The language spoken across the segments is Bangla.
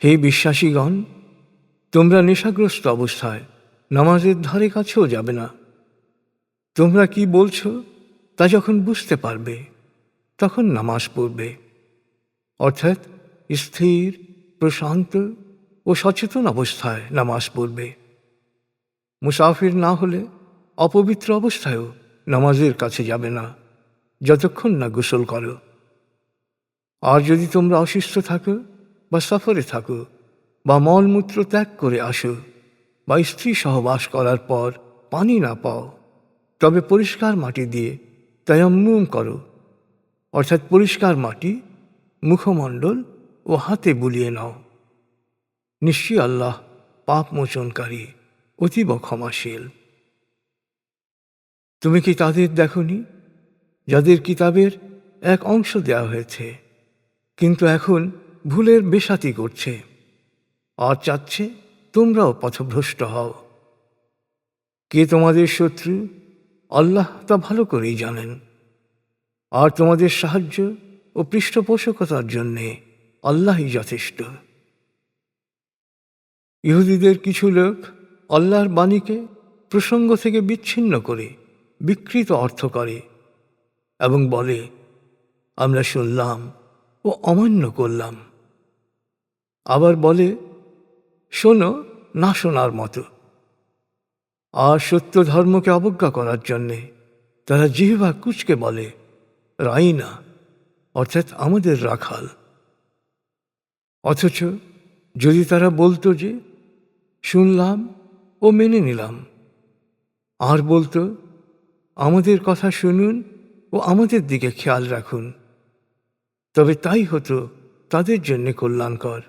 হে বিশ্বাসীগণ, তোমরা নেশাগ্রস্ত অবস্থায় নামাজের ধারে কাছেও যাবে না। তোমরা কি বলছো তা যখন বুঝতে পারবে তখন নামাজ পড়বে, অর্থাৎ স্থির, প্রশান্ত ও সচেতন অবস্থায় নামাজ পড়বে। মুসাফির না হলে অপবিত্র অবস্থায়ও নামাজের কাছে যাবে না যতক্ষণ না গোসল করো। আর যদি তোমরা অসুস্থ থাকো বা সফরে থাকো বা মলমূত্র ত্যাগ করে আসো বা স্ত্রী সহবাস করার পর পানি না পাও, তবে পরিষ্কার মাটি দিয়ে তায়াম্মুম করো, অর্থাৎ পরিষ্কার মাটি মুখমণ্ডল ও হাতে বুলিয়ে নাও। নিশ্চয়ই আল্লাহ পাপ মোচনকারী, অতীব ক্ষমাশীল। তুমি কি তাদের দেখনি যাদের কিতাবের এক অংশ দেওয়া হয়েছে, কিন্তু এখন ভুলের বেসাতি করছে আর চাচ্ছে তোমরাও পথভ্রষ্ট হও? কে তোমাদের শত্রু আল্লাহ তা ভালো করেই জানেন। আর তোমাদের সাহায্য ও পৃষ্ঠপোষকতার জন্যে আল্লাহই যথেষ্ট। ইহুদিদের কিছু লোক আল্লাহর বাণীকে প্রসঙ্গ থেকে বিচ্ছিন্ন করে বিকৃত অর্থ করে এবং বলে, আমরা শুনলাম ও অমান্য করলাম। আবার বলে, শোনো না শোনার মতো। আর সত্য ধর্মকে অবজ্ঞা করার জন্যে তারা জিহ্বা কুঁচকে বলে, রাইনা, অর্থাৎ আমাদের রাখাল। অথচ যদি তারা বলতো যে শুনলাম ও মেনে নিলাম, আর বলতো আমাদের কথা শুনুন ও আমাদের দিকে খেয়াল রাখুন, তবে তাই হতো তাদের জন্যে কল্যাণকর।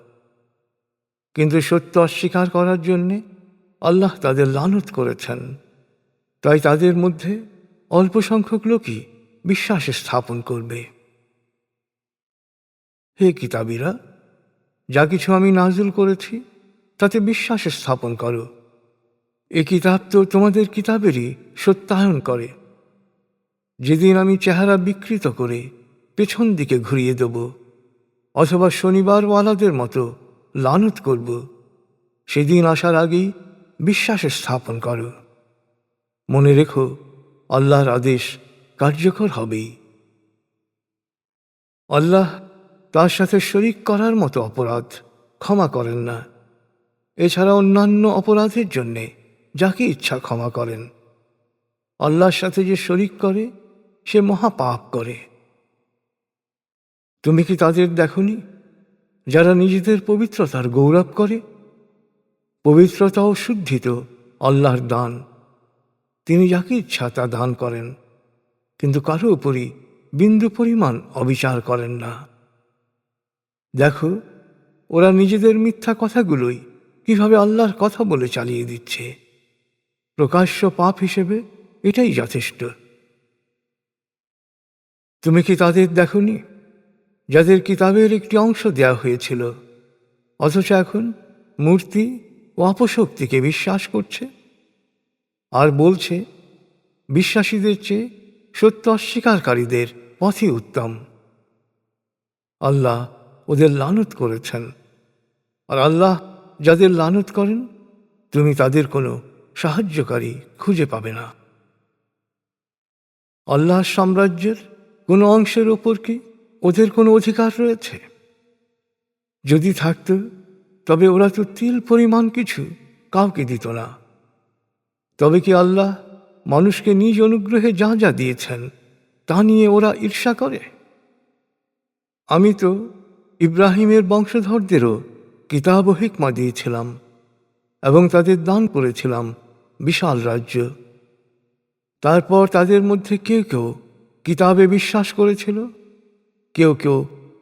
কিন্তু সত্য অস্বীকার করার জন্যে আল্লাহ তাদের লানত করেছেন, তাই তাদের মধ্যে অল্প সংখ্যক লোকই বিশ্বাস স্থাপন করবে। হে কিতাবীরা, যা কিছু আমি নাযিল করেছি তাতে বিশ্বাস স্থাপন করো। এ কিতাব তো তোমাদের কিতাবেরই সত্যায়ন করে। যেদিন আমি চেহারা বিকৃত করে পেছন দিকে ঘুরিয়ে দেব অথবা শনিবারওয়ালাদের মতো লানত করব, সেদিন আসার আগেই বিশ্বাস স্থাপন করো। মনে রেখো, আল্লাহর আদেশ কার্যকর হবেই। আল্লাহ তার সাথে শরিক করার মতো অপরাধ ক্ষমা করেন না। এছাড়া অন্যান্য অপরাধের জন্যে যাকে ইচ্ছা ক্ষমা করেন। আল্লাহর সাথে যে শরিক করে সে মহাপাপ করে। তুমি কি তাদের দেখনি যারা নিজেদের পবিত্রতার গৌরব করে? পবিত্রতা ও শুদ্ধি তো আল্লাহর দান। তিনি যাকে ইচ্ছা তা দান করেন, কিন্তু কারো উপরই বিন্দু পরিমাণ অবিচার করেন না। দেখো, ওরা নিজেদের মিথ্যা কথাগুলোই কিভাবে আল্লাহর কথা বলে চালিয়ে দিচ্ছে। প্রকাশ্য পাপ হিসেবে এটাই যথেষ্ট। তুমি কি তাদের দেখনি যাদের কিতাবের একটি অংশ দেওয়া হয়েছিল, অথচ এখন মূর্তি ও অপশক্তিকে বিশ্বাস করছে আর বলছে বিশ্বাসীদের চেয়ে সত্য অস্বীকারীদের পথই উত্তম। আল্লাহ ওদের লানত করেছেন, আর আল্লাহ যাদের লানত করেন তুমি তাদের কোনো সাহায্যকারী খুঁজে পাবে না। আল্লাহর সাম্রাজ্যের কোনো অংশের ওপর কি ওদের কোনো অধিকার রয়েছে? যদি থাকত তবে ওরা তো তিল পরিমাণ কিছু কাউকে দিত না। তবে কি আল্লাহ মানুষকে নিজ অনুগ্রহে যা যা দিয়েছেন তা নিয়ে ওরা ঈর্ষা করে? আমি তো ইব্রাহিমের বংশধরদেরও কিতাব ও হিকমা দিয়েছিলাম এবং তাদের দান করেছিলাম বিশাল রাজ্য। তারপর তাদের মধ্যে কেউ কেউ কিতাবে বিশ্বাস করেছিল, কেউ কেউ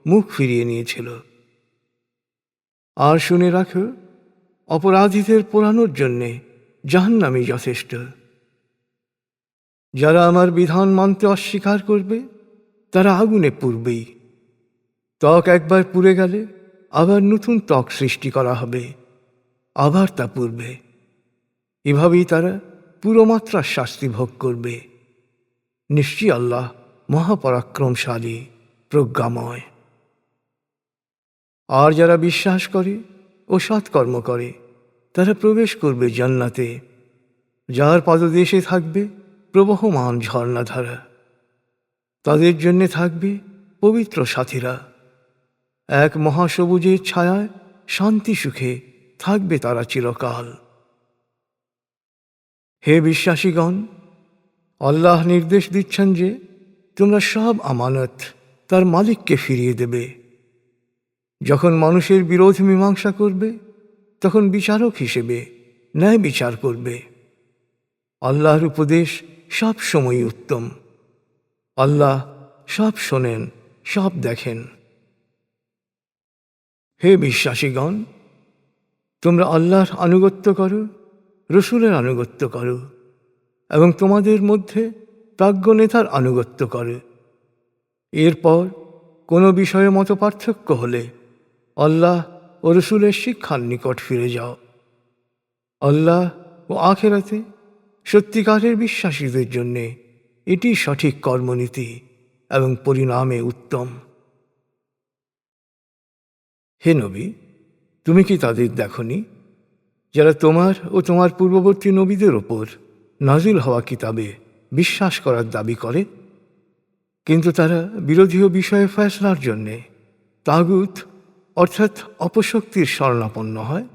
মুখ ফিরিয়ে নিয়েছিল। আর শুনে রাখো, অপরাধীদের পোড়ানোর জন্যে জাহান্নামই যথেষ্ট। যারা আমার বিধান মানতে অস্বীকার করবে তারা আগুনে পুড়বেই। ত্বক একবার পুড়ে গেলে আবার নতুন ত্বক সৃষ্টি করা হবে, আবার তা পুড়বে। এভাবেই তারা পুরো মাত্রার শাস্তি ভোগ করবে। নিশ্চয়ই আল্লাহ মহাপরাক্রমশালী, প্রজ্ঞাময়। আর যারা বিশ্বাস করে ও সৎকর্ম করে তারা প্রবেশ করবে জান্নাতে, যার পাদদেশে থাকবে প্রবহমান ঝর্ণাধারা। তাদের জন্যে থাকবে পবিত্র সাথীরা। এক মহাসবুজের ছায়ায় শান্তি সুখে থাকবে তারা চিরকাল। হে বিশ্বাসীগণ, আল্লাহ নির্দেশ দিচ্ছেন যে তোমরা সব আমানত তার মালিককে ফিরিয়ে দেবে। যখন মানুষের বিরোধ মীমাংসা করবে তখন বিচারক হিসেবে ন্যায় বিচার করবে। আল্লাহর উপদেশ সব সময় উত্তম। আল্লাহ সব শোনেন, সব দেখেন। হে বিশ্বাসীগণ, তোমরা আল্লাহর আনুগত্য করো, রসুলের আনুগত্য করো এবং তোমাদের মধ্যে প্রাজ্ঞ নেতার আনুগত্য করো। এরপর কোনো বিষয়ে মত পার্থক্য হলে আল্লাহ ও রসুলের শিক্ষার নিকট ফিরে যাও। আল্লাহ ও আখিরাতে সত্যিকারের বিশ্বাসীদের জন্যে এটি সঠিক কর্মনীতি এবং পরিণামে উত্তম। হে নবী, তুমি কি তাদের দেখনি যারা তোমার ও তোমার পূর্ববর্তী নবীদের ওপর নাজিল হওয়া কিতাবে বিশ্বাস করার দাবি করে, কিন্তু তারা বিরোধীয় বিষয়ে ফয়সলার জন্যে তাগুত অর্থাৎ অপশক্তির শরণাপন্ন হয়?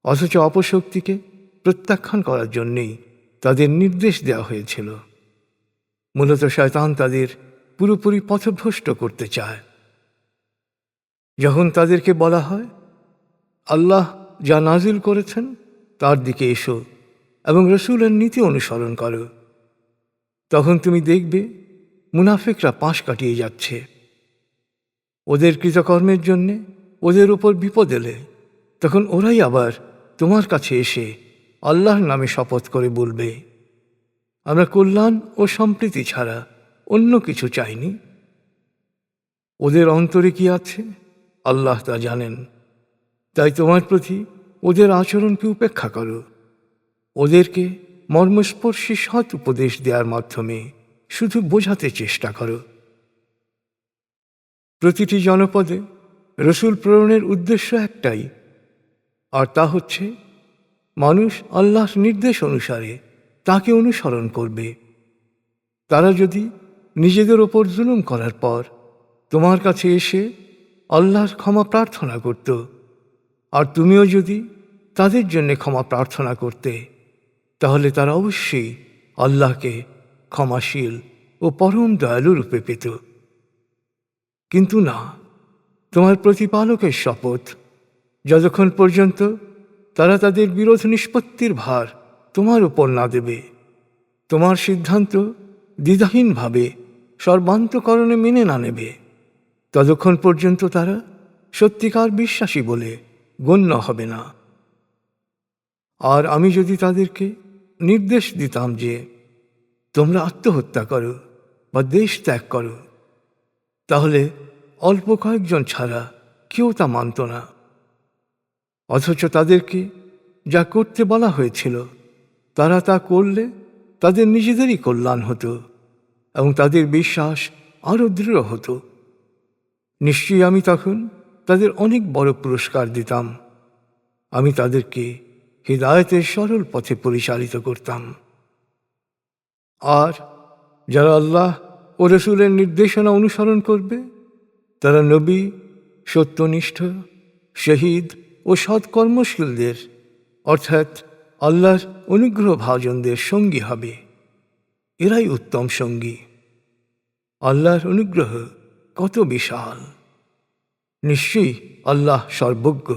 অথচ অপশক্তিকে প্রত্যাখ্যান করার জন্যেই তাদের নির্দেশ দেওয়া হয়েছিল। মূলত শয়তান তাদের পুরোপুরি পথভ্রষ্ট করতে চায়। যখন তাদেরকে বলা হয় আল্লাহ যা নাজিল করেছেন তার দিকে এসো এবং রসুলের নীতি অনুসরণ করো, তখন তুমি দেখবে মুনাফিকরা পাশ কাটিয়ে যাচ্ছে। ওদের কৃতকর্মের জন্যে ওদের উপর বিপদ এলে তখন ওরাই আবার তোমার কাছে এসে আল্লাহর নামে শপথ করে বলবে, আমরা কল্যাণ ও সম্প্রীতি ছাড়া অন্য কিছু চাইনি। ওদের অন্তরে কি আছে আল্লাহ তা জানেন। তাই তোমার প্রতি ওদের আচরণকে উপেক্ষা করো। ওদেরকে মর্মস্পর্শী সৎ উপদেশ দেওয়ার মাধ্যমে শুধু বোঝাতে চেষ্টা করো। প্রতিটি জনপদে রসুল প্রেরণের উদ্দেশ্য একটাই, আর তা হচ্ছে মানুষ আল্লাহর নির্দেশ অনুসারে তাকে অনুসরণ করবে। তারা যদি নিজেদের ওপর জুলুম করার পর তোমার কাছে এসে আল্লাহর ক্ষমা প্রার্থনা করত, আর তুমিও যদি তাদের জন্য ক্ষমা প্রার্থনা করতে, তাহলে তারা অবশ্যই আল্লাহকে ক্ষমাশীল ও পরম দয়ালু রূপে পেত। কিন্তু না, তোমার প্রতিপালকের শপথ, যতক্ষণ পর্যন্ত তারা তাদের বিরোধ নিষ্পত্তির ভার তোমার উপর না দেবে, তোমার সিদ্ধান্ত দ্বিধাহীনভাবে সর্বান্তকরণে মেনে না নেবে, ততক্ষণ পর্যন্ত তারা সত্যিকার বিশ্বাসী বলে গণ্য হবে না। আর আমি যদি তাদেরকে নির্দেশ দিতাম যে তোমরা আত্মহত্যা করো বা দেশ ত্যাগ করো, তাহলে অল্প কয়েকজন ছাড়া কেউ তা মানত না। অথচ তাদেরকে যা করতে বলা হয়েছিল তারা তা করলে তাদের নিজেদেরই কল্যাণ হতো এবং তাদের বিশ্বাস আরও দৃঢ় হতো। নিশ্চয়ই আমি তখন তাদের অনেক বড় পুরস্কার দিতাম। আমি তাদেরকে হিদায়াতের সরল পথে পরিচালিত করতাম। আর যারা আল্লাহ ও রসুলের নির্দেশনা অনুসরণ করবে, তারা নবী, সত্যনিষ্ঠ, শহীদ ও সৎকর্মশীলদের অর্থাৎ আল্লাহর অনুগ্রহ ভাজনদের সঙ্গী হবে। এরাই উত্তম সঙ্গী। আল্লাহর অনুগ্রহ কত বিশাল! নিশ্চয়ই আল্লাহ সর্বজ্ঞ।